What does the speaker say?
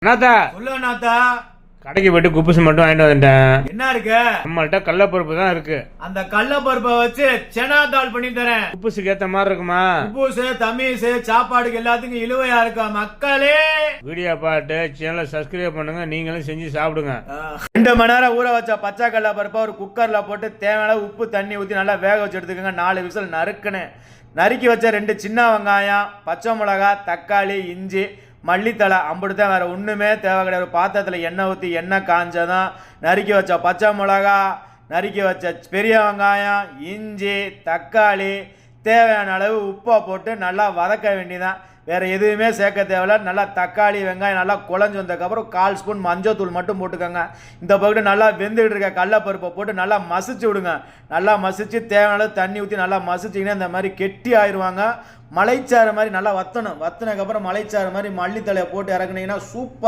அண்ணாத்தா சொல்லு அண்ணாத்தா. கடைக்கு போயிட்டு குப்பூசு மட்டும் வாங்கிட்டு வந்துட்டேன். என்ன இருக்கு? நம்மள்ட்ட கடலப்பருப்பு தான் இருக்கு. அந்த கடலப்பருப்பை வச்சு செனா தால் பண்ணி தரேன். குப்பூசுக்கு ஏத்த மாதிரி இருக்குமா? குப்பூசு தமீசு சாப்பாடுக்கு எல்லாத்துக்கும் இழுவையா இருக்கா மக்களே. வீடியோ பார்த்து சேனலை சப்ஸ்கிரைப் பண்ணுங்க, நீங்களும் செஞ்சு சாப்பிடுங்க. 2 மணி நேரம் ஊற வச்ச பச்சை கடலை பருப்பை ஒரு குக்கர்ல போட்டு தேவையான உப்பு தண்ணி ஊற்றி நல்லா வேக வச்சு எடுத்துக்கோங்க. 4 விசில் நறுக்கி வச்ச 2 சின்ன வெங்காயம், பச்சை மிளகா, தக்காளி, இஞ்சி, மல்லித்தலை அம்புடுதான், வேறு ஒன்றுமே தேவை கிடையாது. பாத்திரத்தில் எண்ணெய் ஊற்றி எண்ணெய் காஞ்சதான் நறுக்கி வச்ச பச்சை மிளகா, நறுக்கி வச்ச பெரிய வெங்காயம், இஞ்சி, தக்காளி, தேவையான அளவு உப்பை போட்டு நல்லா வதக்க வேண்டியதான். வேறு எதுவுமே சேர்க்க தேவையில்ல. நல்லா தக்காளி வெங்காயம் நல்லா குழஞ்சி வந்ததுக்கப்புறம் 1/4 ஸ்பூன் மஞ்சள் மட்டும் போட்டுக்கோங்க. இந்த பக்கத்து நல்லா வெந்துக்கிட்டு இருக்க கடலப்பருப்பை போட்டு நல்லா மசிச்சு விடுங்க. நல்லா மசிச்சு தேவையான அளவு தண்ணி ஊற்றி நல்லா மசிச்சிங்கன்னா இந்த மாதிரி கெட்டி ஆயிடுவாங்க. மலைச்சாறு மாதிரி நல்லா வத்தணும். வத்தினதுக்கப்புறம் மலைச்சாறு மாதிரி மல்லித்தலையை போட்டு இறக்குனீங்கன்னா சூப்பர்.